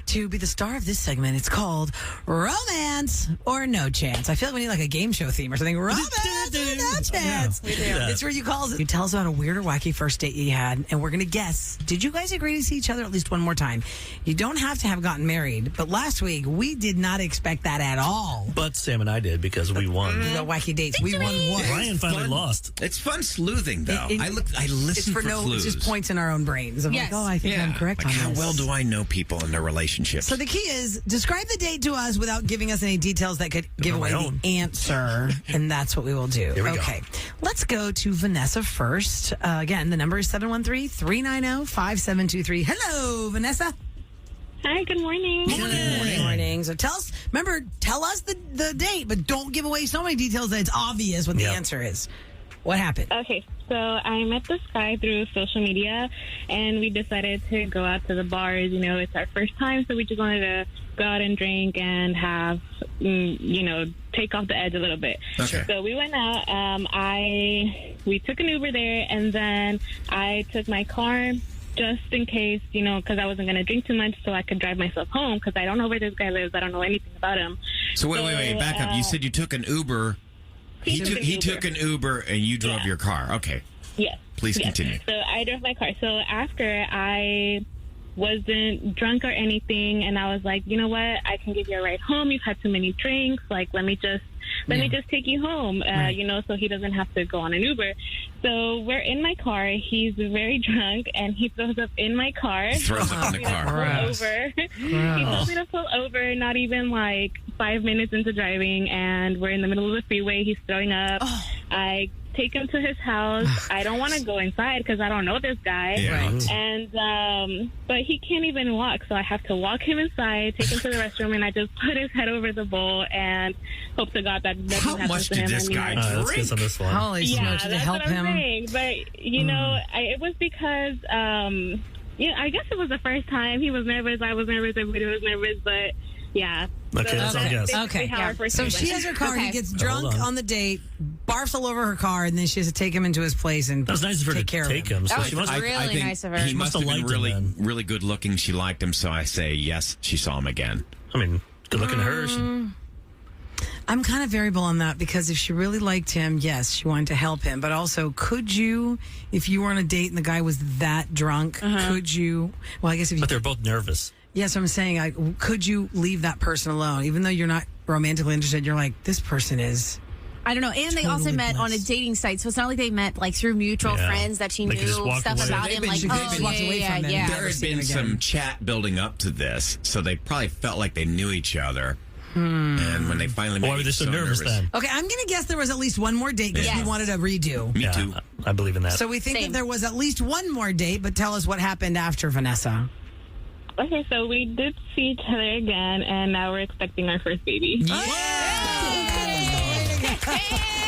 to be the star of this segment. It's called Romance or No Chance. I feel like we need like a game show theme or something. Romance or No Chance. We do. It's where you call us. You tell us about a weird or wacky first date you had, and we're going to guess. Did you guys agree to see each other at least one more time? You don't have to have gotten married, but last week we did not expect that at all. But Sam and I did because we won. The wacky dates. We won what? Ryan finally lost. It's fun sleuthing, though. I listen it's for clues. It's just points in our own brains. I'm like, I think I'm correct on how this. well do I know people and their relationships? So the key is describe the date to us without giving us any details that could give away the answer, and that's what we will do. Here we go. Let's go to Vanessa first. Again, the number is 713-390-5723. Hello, Vanessa. Hi, good morning. Good morning. So tell us the date, but don't give away so many details that it's obvious what the answer is. What happened? Okay, so I met this guy through social media, and we decided to go out to the bars. You know, it's our first time, so we just wanted to go out and drink and have, take off the edge a little bit. Okay. So we went out. We took an Uber there, and then I took my car just in case, because I wasn't going to drink too much, so I could drive myself home, because I don't know where this guy lives. I don't know anything about him. So wait, back up. You said you took an Uber. He took an Uber and you drove your car. Okay. Yes. Please continue. So I drove my car. So after I wasn't drunk or anything, and I was like, you know what? I can give you a ride home. You've had too many drinks. Like, let me just take you home. So he doesn't have to go on an Uber. So we're in my car. He's very drunk, and he throws up in my car. He throws up in the car. He told me to pull over. Not even like 5 minutes into driving, and we're in the middle of the freeway. He's throwing up. I take him to his house. I don't want to go inside because I don't know this guy. Yeah. And but he can't even walk, so I have to walk him inside, take him to the restroom, and I just put his head over the bowl and hope to God that nothing happens to him. How much did this guy Let's drink? On this one. Holy smokes, to help him. Saying. But it was because I guess it was the first time. He was nervous. I was nervous. Everybody was nervous. But yeah. Okay, that's all guess. Okay. So she has her car. He gets drunk on the date, barfs all over her car, and then she has to take him into his place and that was nice of her take to care take of him. So That she was must really nice of her. He must have been liked him, really good looking. She liked him, so I say yes. She saw him again. I mean, good looking to her. I'm kind of variable on that because if she really liked him, yes, she wanted to help him. But also, could you, if you were on a date and the guy was that drunk, could you? Well, I guess if you. But they're both nervous. Yes, I'm saying, could you leave that person alone, even though you're not romantically interested? You're like, this person is. I don't know. And they also met on a dating site, so it's not like they met like through mutual friends that she They knew could just walk stuff away. about him. Like, yeah. There had been some chat building up to this, so they probably felt like they knew each other. And when they finally met, Why were they so nervous then? Okay, I'm going to guess there was at least one more date because we wanted a redo. Me too. I believe in that. So we think that there was at least one more date, but tell us what happened after, Vanessa. Okay, so we did see each other again, and now we're expecting our first baby.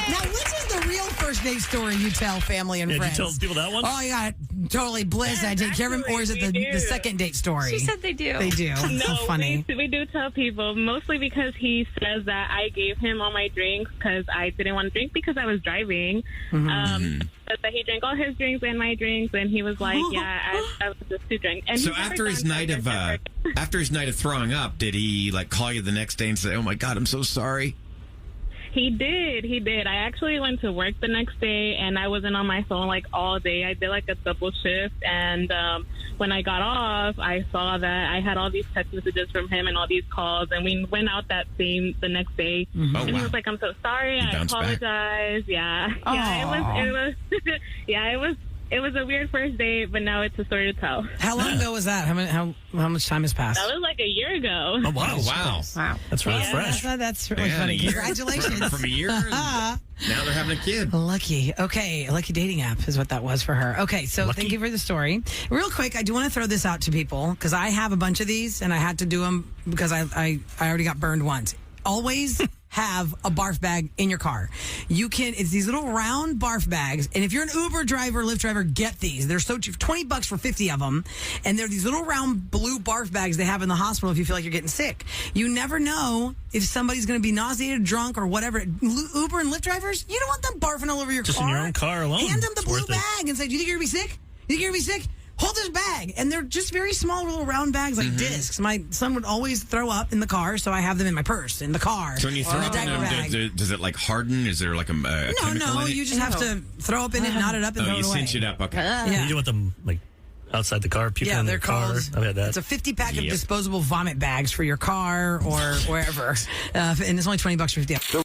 Now, which is the real first date story you tell family and friends? Did you tell people that one? Oh, yeah, totally bliss. I take care of him. Or is it the second date story? She said they do. They do. That's so funny. We do tell people, mostly because he says that I gave him all my drinks because I didn't want to drink because I was driving. But that he drank all his drinks and my drinks, and he was like, I was just too drunk. And So after his night of throwing up, did he like call you the next day and say, "Oh my God, I'm so sorry"? He did. I actually went to work the next day, and I wasn't on my phone like all day. I did like a double shift, and when I got off, I saw that I had all these text messages from him and all these calls, and we went out the next day. Oh, and he was like, "I'm so sorry. I apologize." Yeah, it was a weird first date, but now it's a story to tell. How long ago was that? How much time has passed? That was like a year ago. Oh, wow. Wow. That's really fresh. That's really funny. Congratulations. From a year. Now they're having a kid. Lucky. Okay. Lucky dating app is what that was for her. Okay. So thank you for the story. Real quick, I do want to throw this out to people because I have a bunch of these and I had to do them because I already got burned once. Always have a barf bag in your car. It's these little round barf bags. And if you're an Uber driver, Lyft driver, get these. They're so cheap, $20 for 50 of them. And they're these little round blue barf bags they have in the hospital if you feel like you're getting sick. You never know if somebody's going to be nauseated, drunk, or whatever. Uber and Lyft drivers, you don't want them barfing all over your car. Just in your own car alone. Hand them the It's blue worth it. bag and say, do you think you're going to be sick? You think you're going to be sick? hold this bag. And they're just very small little round bags like discs. My son would always throw up in the car, so I have them in my purse, in the car. So when you throw in up the in diaper them, bag. does it like harden? Is there like a chemical No, in it? you just have to throw up in it, knot it up, and throw you it away. cinch it up. Okay. Yeah. You want them like outside the car, puking in they're the car. called. I've had that. It's a 50-pack of disposable vomit bags for your car or wherever, and it's only $20 for 50.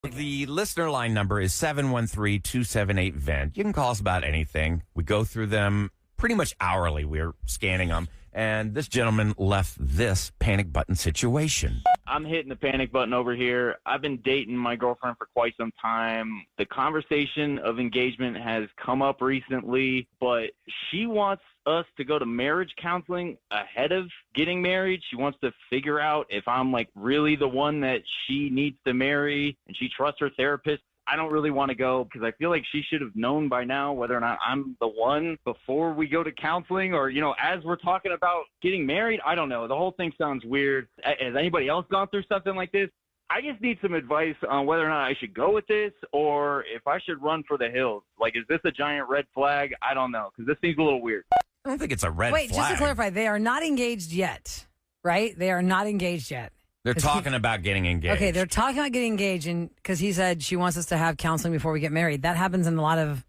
The listener line number is 713-278-VENT. You can call us about anything. We go through them pretty much hourly. We're scanning them. And this gentleman left this panic button situation. I'm hitting the panic button over here. I've been dating my girlfriend for quite some time. The conversation of engagement has come up recently, but she wants us to go to marriage counseling ahead of getting married. She wants to figure out if I'm like really the one that she needs to marry, and she trusts her therapist. I don't really want to go because I feel like she should have known by now whether or not I'm the one before we go to counseling, or, as we're talking about getting married. I don't know. The whole thing sounds weird. Has anybody else gone through something like this? I just need some advice on whether or not I should go with this or if I should run for the hills. Like, is this a giant red flag? I don't know, because this seems a little weird. I don't think it's a red flag. Wait, just to clarify, they are not engaged yet, right? They are not engaged yet. They're talking about getting engaged. Okay, they're talking about getting engaged, and because he said she wants us to have counseling before we get married. That happens in a lot of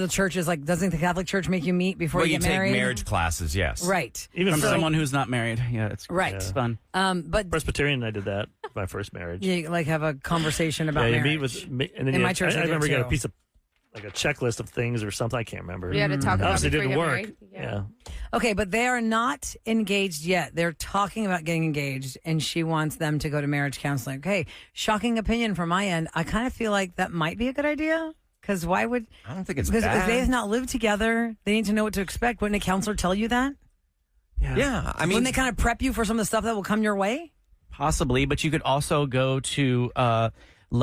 churches. Like, doesn't the Catholic Church make you meet before you get married? You take marriage classes, yes. Right. Even from someone who's not married. Yeah, it's right. It's fun. But Presbyterian, I did that my first marriage. you like have a conversation about you marriage. meet with, and then In you my have, church, I they do remember you got a too. piece of like a checklist of things or something. I can't remember. You had to talk about Obviously, before you didn't get work. married. Yeah. Okay, but they are not engaged yet. They're talking about getting engaged, and she wants them to go to marriage counseling. Okay, shocking opinion from my end. I kind of feel like that might be a good idea. Because why would... I don't think it's because bad. if they have not lived together, they need to know what to expect. Wouldn't a counselor tell you that? Yeah, I mean... Wouldn't they kind of prep you for some of the stuff that will come your way? Possibly, but you could also go to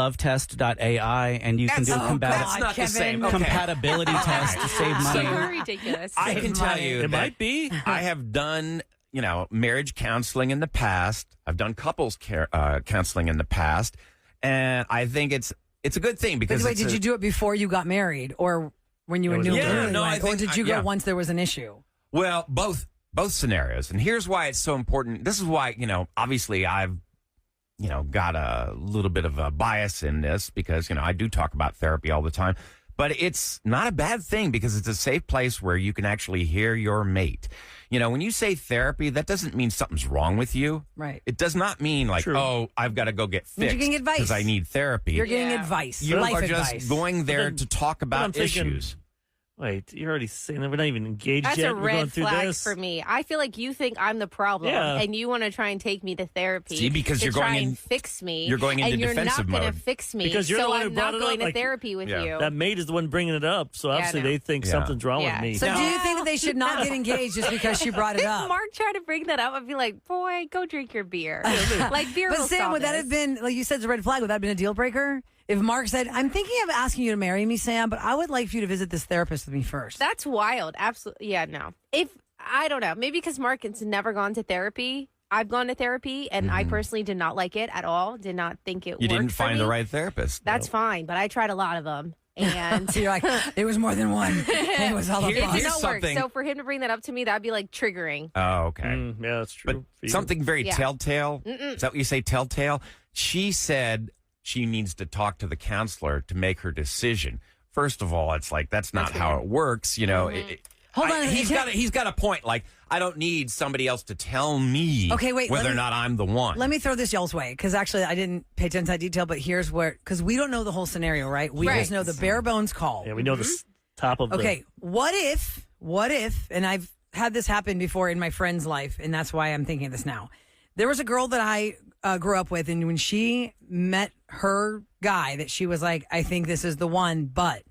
lovetest.ai and you can do a That's not the same. Okay. compatibility test to save money. Super ridiculous. I can tell you It that might be. I have done, marriage counseling in the past. I've done couples counseling in the past, and I think it's a good thing because. Wait, did you do it before you got married, or when you were new? Yeah, no, or did you go once there was an issue? Well, both scenarios, and here's why it's so important. This is why obviously I've got a little bit of a bias in this because I do talk about therapy all the time. But it's not a bad thing because it's a safe place where you can actually hear your mate. When you say therapy, that doesn't mean something's wrong with you. Right. It does not mean like, oh, I've got to go get fixed You're getting advice. because I need therapy. You're getting advice. You life are advice. just going there to talk I'm about thinking, issues. Wait, you're already saying that we're not even engaged That's yet. a We're going red through flag this. for me. I feel like you think I'm the problem, Yeah. and you want to try and take me to therapy. See, because to you're try going and in- fix me. you're going into and you're defensive not going mode. to fix me. Because you're so the one who I'm brought not it going up, to therapy with you. That mate is the one bringing it up, so obviously no. they think Yeah. something's wrong with me. So do you think that they should not get engaged just because she brought it If up? Mark tried to bring that up, I'd be like, boy, go drink your beer. Like beer But will Sam, solve would that this. have been, like you said, it's a red flag? Would that have been a deal breaker? If Mark said, I'm thinking of asking you to marry me, Sam, but I would like for you to visit this therapist with me first. That's wild. Absolutely. Yeah, no. If I don't know, maybe because Mark has never gone to therapy. I've gone to therapy, and I personally did not like it at all. Did not think it worked. You didn't for find me. the right therapist. That's fine, but I tried a lot of them, and So you're like, there was more than one. It was all it did about. Here's not work. something- So for him to bring that up to me, that'd be like triggering. Oh, okay. Yeah, that's true. But For you. something very Yeah. telltale. Is that what you say, telltale? She said she needs to talk to the counselor to make her decision. First of all, it's like that's not how it works. Hold on, he's got a point. Like I don't need somebody else to tell me. Okay, wait, whether let or me- not I'm the one. Let me throw this y'all's way, because actually I didn't pay attention to that detail, but here's where, because we don't know the whole scenario, right? We Right. just know the bare bones call. Yeah, we know the top of Okay, what if, and I've had this happen before in my friend's life, and that's why I'm thinking of this now. There was a girl that I grew up with, and when she met her guy, that she was like, I think this is the one, but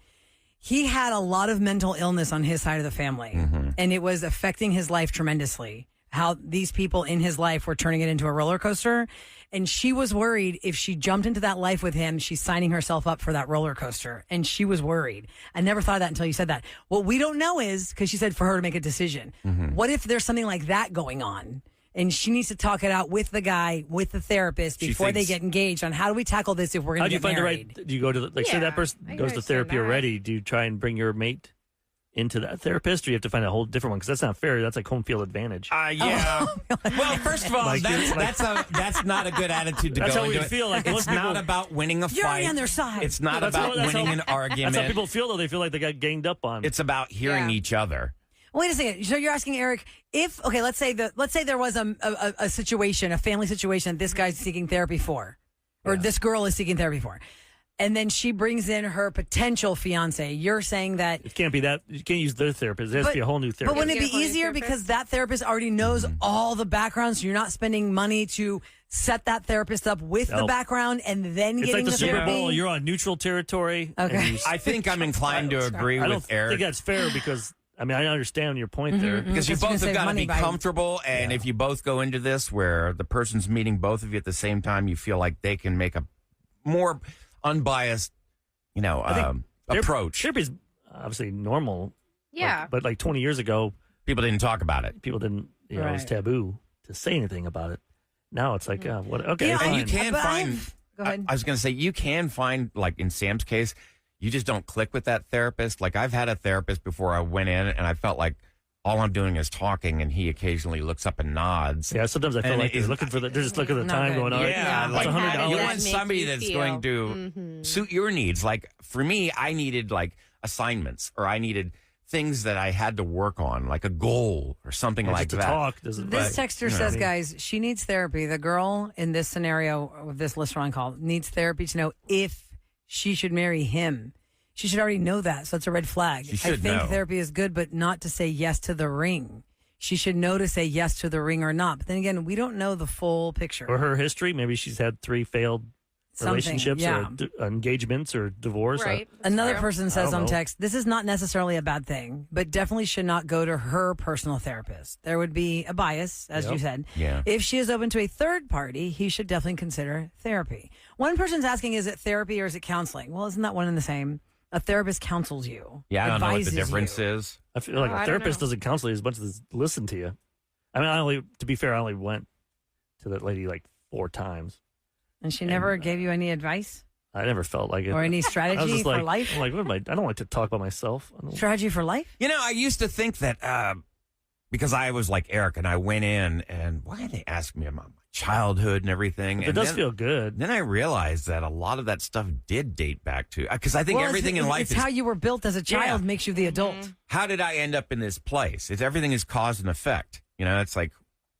he had a lot of mental illness on his side of the family, and it was affecting his life tremendously. How these people in his life were turning it into a roller coaster. And she was worried if she jumped into that life with him, she's signing herself up for that roller coaster. And she was worried. I never thought of that until you said that. What we don't know is, because she said for her to make a decision, what if there's something like that going on? and she needs to talk it out with the guy, with the therapist before they get engaged on how do we tackle this if we're going to get married. How do you find the right? Do you go to say that person goes to therapy already? Do you try and bring your mate into that therapist, or you have to find a whole different one? Because that's not fair. That's like home field advantage. Yeah. Well, first of all, that's not a good attitude to that's go how into. We feel like it's not about winning a fight. You're already on their side. It's not about winning an argument. That's how people feel, though. They feel like they got ganged up on. It's about hearing each other. Wait a second. So you're asking Eric if let's say there was a situation, a family situation this guy's seeking therapy for, or this girl is seeking therapy for. And then she brings in her potential fiance. You're saying that it can't be that you can't use their therapist. It has to be a whole new therapist. But wouldn't it be easier because that therapist already knows all the background, so you're not spending money to set that therapist up with the background and then it's getting like the Super therapy? Bowl. You're on neutral territory. Okay. I think I'm inclined to agree with Eric. I think that's fair because I understand your point there. Because you both have got to be comfortable, and if you both go into this where the person's meeting both of you at the same time, you feel like they can make a more unbiased, approach. Therapy is obviously normal. Yeah. But like 20 years ago, people didn't talk about it. People didn't, it was taboo to say anything about it. Now it's like, what? Okay, and fine. you can find. Go ahead. I was going to say you can find, like in Sam's case, you just don't click with that therapist. Like I've had a therapist before I went in, and I felt like all I'm doing is talking, and he occasionally looks up and nods. Yeah, sometimes I feel like they're looking for they're just looking at the time going, all right, like $100. you want somebody that's going to suit your needs. Like for me, I needed like assignments, or I needed things that I had to work on, like a goal or something like that. Talk this texter says, guys, she needs therapy. The girl in this scenario with this listener on call needs therapy to know if she should marry him. She should already know that, so it's a red flag. I think therapy is good, but not to say yes to the ring. She should know to say yes to the ring or not. But then again, we don't know the full picture. Or her history. Maybe she's had 3 failed relationships or engagements or divorce. Right. Another person says on text, this is not necessarily a bad thing, but definitely should not go to her personal therapist. There would be a bias, as you said. Yeah. If she is open to a third party, he should definitely consider therapy. One person's asking, is it therapy or is it counseling? Well, isn't that one and the same? A therapist counsels you. Yeah, I don't know what the difference is. I feel like a therapist doesn't counsel you as much as listen to you. I mean, to be fair, I only went to that lady like 4 times. And she never gave you any advice? I never felt like it. Or any strategy for life? I'm like, what am I don't like to talk about myself. Strategy for life? I used to think that because I was like Eric and I went in and why did they ask me about my childhood and everything? It does feel good. Then I realized that a lot of that stuff did date back to, because I think everything in life is how you were built as a child makes you the adult. How did I end up in this place? Everything is cause and effect. It's like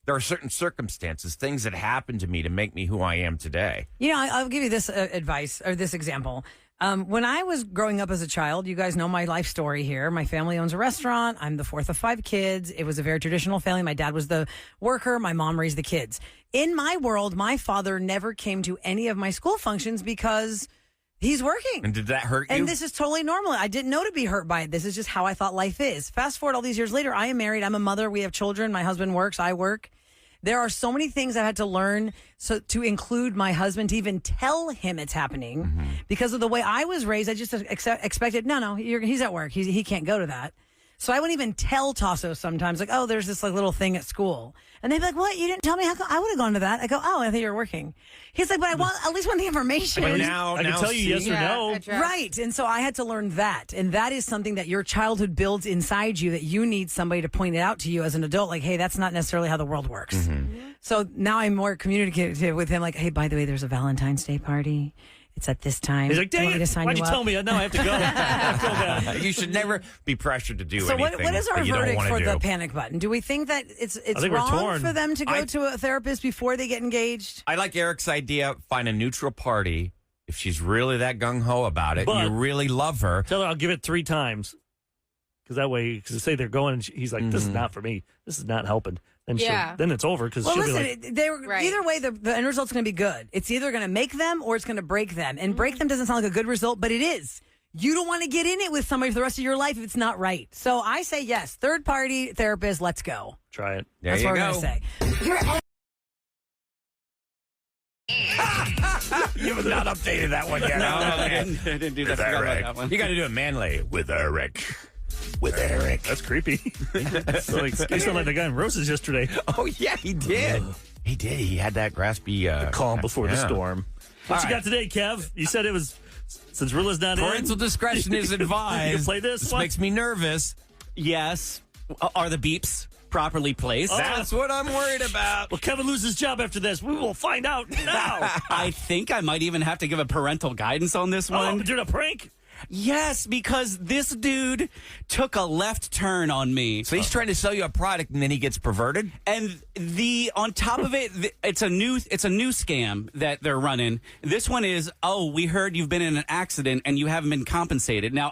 there are certain circumstances, things that happened to me to make me who I am today. I'll give you this advice or this example. When I was growing up as a child, you guys know my life story here. My family owns a restaurant. I'm the 4th of 5 kids. It was a very traditional family. My dad was the worker. My mom raised the kids. In my world, my father never came to any of my school functions because he's working. And did that hurt you? And this is totally normal. I didn't know to be hurt by it. This is just how I thought life is. Fast forward all these years later, I am married. I'm a mother. We have children. My husband works. I work. There are so many things I had to learn to include my husband, to even tell him it's happening. Because of the way I was raised, I just expected, no, he's at work. He can't go to that. So I wouldn't even tell Tasso sometimes, like, oh, there's this like little thing at school. And they'd be like, what? You didn't tell me? How come? I would have gone to that. I go, oh, I think you're working. He's like, but I at least want the information. I can tell you yes or no. Right. And so I had to learn that. And that is something that your childhood builds inside you that you need somebody to point it out to you as an adult. Like, hey, that's not necessarily how the world works. So now I'm more communicative with him. Like, hey, by the way, there's a Valentine's Day party. It's at this time. He's like, dang it, why'd you tell me? No, I have to go. You should never be pressured to do anything. So what is our verdict for the panic button? Do we think that it's wrong for them to go to a therapist before they get engaged? I like Eric's idea. Find a neutral party. If she's really that gung-ho about it, you really love her. Tell her I'll give it 3 times. Because that way, say they're going, and he's like, this is not for me. This is not helping. And then it's over because she'll be like... Either way, the end result's going to be good. It's either going to make them or it's going to break them. And break them doesn't sound like a good result, but it is. You don't want to get in it with somebody for the rest of your life if it's not right. So I say yes. Third party therapist, let's go. Try it. That's what we're going to say. You have not updated that one yet. I didn't do that. You got to do it manly with Eric. with Eric. That's creepy. So, like, you sound like the guy in Roses yesterday. Oh, yeah, he did. He did. He had that raspy... calm before the storm. What you got today, Kev? You said it was... Since Rilla's not Parental discretion is advised. You play this? This makes me nervous. Yes. Are the beeps properly placed? That's what I'm worried about. Will Kevin lose his job after this? We will find out now. I think I might even have to give a parental guidance on this one. Oh, doing a prank? Yes, because this dude took a left turn on me. So he's trying to sell you a product, and then he gets perverted? And on top of it, it's a new scam that they're running. This one is, we heard you've been in an accident and you haven't been compensated. Now,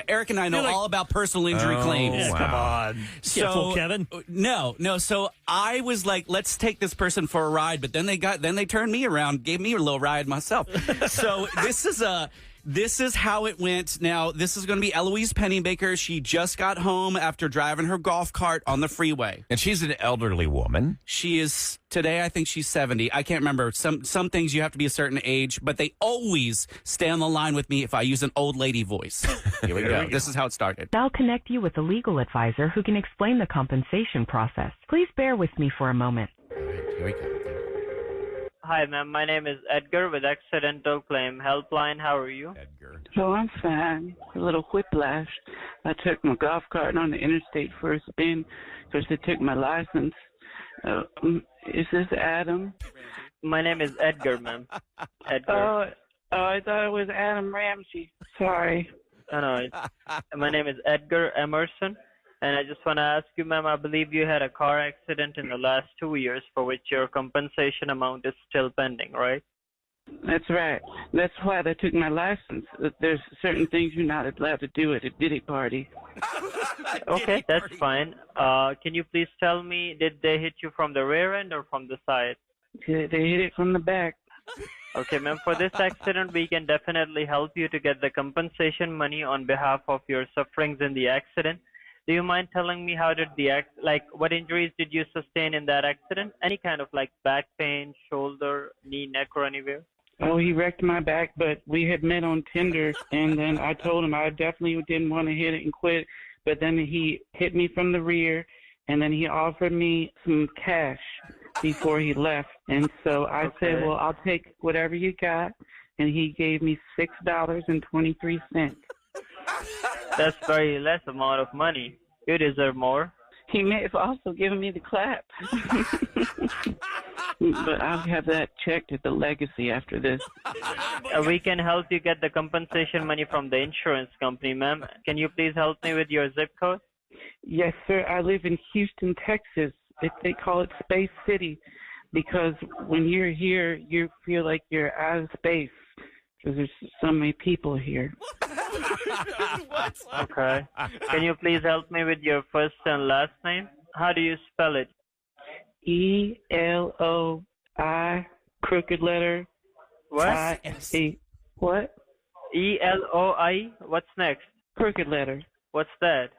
Eric and I know all about personal injury claims. Yeah, come on. So, Kevin. No. So I was like, let's take this person for a ride. But then they turned me around, gave me a little ride myself. So this is how it went. Now, this is going to be Eloise Pennybaker. She just got home after driving her golf cart on the freeway. And she's an elderly woman. She is, today I think she's 70. I can't remember. Some things you have to be a certain age, but they always stay on the line with me if I use an old lady voice. Here we go. This is how it started. I'll connect you with a legal advisor who can explain the compensation process. Please bear with me for a moment. All right, here we go. Hi, ma'am. My name is Edgar with Accidental Claim Helpline. How are you? Edgar. Oh, I'm fine. A little whiplash. I took my golf cart on the interstate for a spin because they took my license. Is this Adam? My name is Edgar, ma'am. Edgar. Oh, I thought it was Adam Ramsey. Sorry. No, my name is Edgar Emerson. And I just want to ask you, ma'am, I believe you had a car accident in the last 2 years for which your compensation amount is still pending, right? That's right. That's why they took my license. There's certain things you're not allowed to do at a Diddy party. Okay, that's fine. Can you please tell me, did they hit you from the rear end or from the side? They hit it from the back. Okay, ma'am, for this accident, we can definitely help you to get the compensation money on behalf of your sufferings in the accident. Do you mind telling me what injuries did you sustain in that accident? Any kind of back pain, shoulder, knee, neck, or anywhere? Oh, he wrecked my back, but we had met on Tinder, and then I told him I definitely didn't want to hit it and quit, but then he hit me from the rear, and then he offered me some cash before he left, and so I said, well, I'll take whatever you got, and he gave me $6.23. That's very less amount of money. You deserve more. He may have also given me the clap. But I'll have that checked at the legacy after this. We can help you get the compensation money from the insurance company, ma'am. Can you please help me with your zip code? Yes, sir. I live in Houston, Texas. They call it Space City because when you're here, you feel like you're out of space because there's so many people here. Okay. Can you please help me with your first and last name? How do you spell it? Eloi, crooked letter. What? I-S-E. What? Eloi. What's next? Crooked letter. What's that?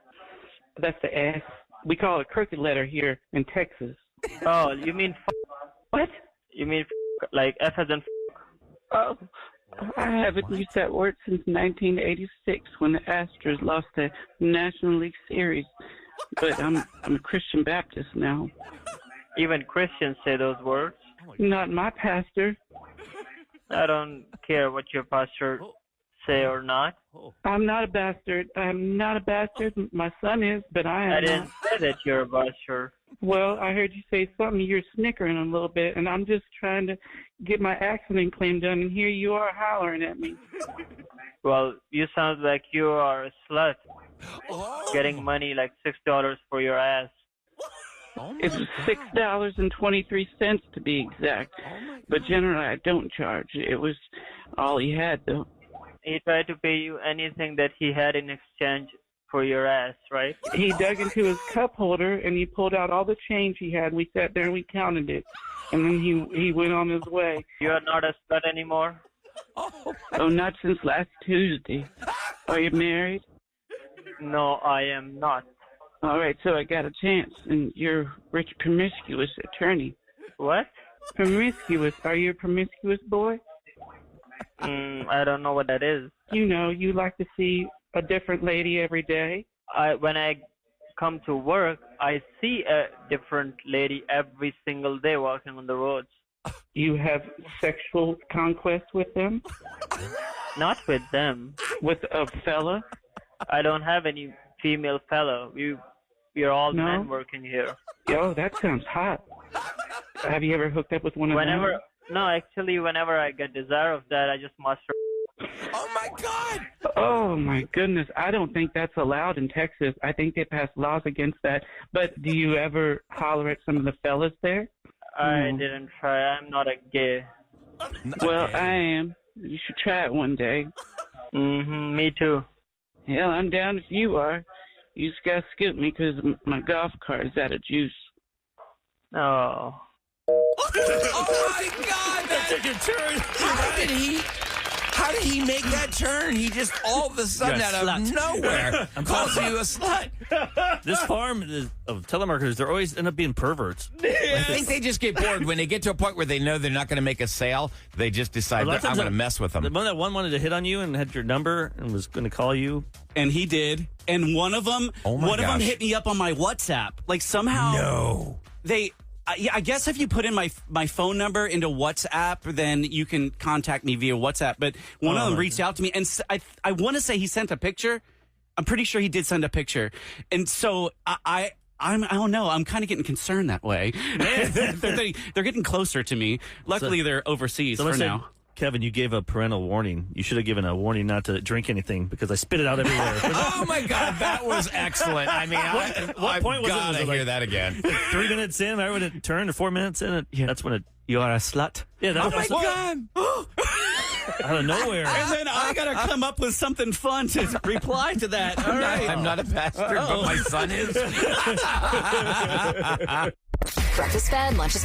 That's the S. We call it crooked letter here in Texas. Oh, you mean What? You mean like F as in Oh, I haven't used that word since 1986 when the Astros lost the National League Series. But I'm a Christian Baptist now. Even Christians say those words. Not my pastor. I don't care what your pastor say or not. I'm not a bastard. I'm not a bastard. My son is, but I am I didn't not. say that you're a bastard. Well, I heard you say something. You're snickering a little bit, and I'm just trying to get my accident claim done, and here you are hollering at me. Well, you sound like you are a slut. Getting money like $6 for your ass. It's $6.23 to be exact. But generally, I don't charge. It was all he had, though. He tried to pay you anything that he had in exchange for your ass, right? He dug into his cup holder and he pulled out all the change he had. We sat there and we counted it. And then he went on his way. You are not a slut anymore? Oh, not since last Tuesday. Are you married? No, I am not. All right, so I got a chance. And you're a rich, promiscuous attorney. What? Promiscuous. Are you a promiscuous boy? I don't know what that is. You know, you like to see a different lady every day. when I come to work, I see a different lady every single day walking on the roads. You have sexual conquest with them? Not with them. With a fella? I don't have any female fellow. We're all No? men working here. Yo, that sounds hot. Have you ever hooked up with one of them? No, actually, whenever I get desire of that, I just masturbate. Oh my God! Oh my goodness, I don't think that's allowed in Texas. I think they passed laws against that. But do you ever holler at some of the fellas there? I didn't try. I'm not a gay. Well, I am. You should try it one day. Me too. Hell, I'm down if you are. You just gotta skip me because my golf cart is out of juice. Oh. Oh my God! That took a turn. How did he make that turn? He just all of a sudden out of nowhere calls you a slut. This farm of telemarketers, they always end up being perverts. I think they just get bored when they get to a point where they know they're not going to make a sale. They just decide that I'm going to mess with them. The one wanted to hit on you and had your number and was going to call you, and he did. And one of them hit me up on my WhatsApp. Like somehow, I guess if you put in my phone number into WhatsApp, then you can contact me via WhatsApp. But one of them reached out to me, and I want to say he sent a picture. I'm pretty sure he did send a picture, and so I don't know. I'm kind of getting concerned that way. They're getting closer to me. Luckily, they're overseas for now. Kevin, you gave a parental warning. You should have given a warning not to drink anything because I spit it out everywhere. Oh my God, that was excellent. I mean, what point was it? I hear that again. 3 minutes in, I would have turned, or 4 minutes in. That's when it. You are a slut. Yeah. Oh my God. Out of nowhere. And then I got to come up with something fun to reply to that. All right. I'm not a pastor, but my son is. Breakfast Fed, lunch is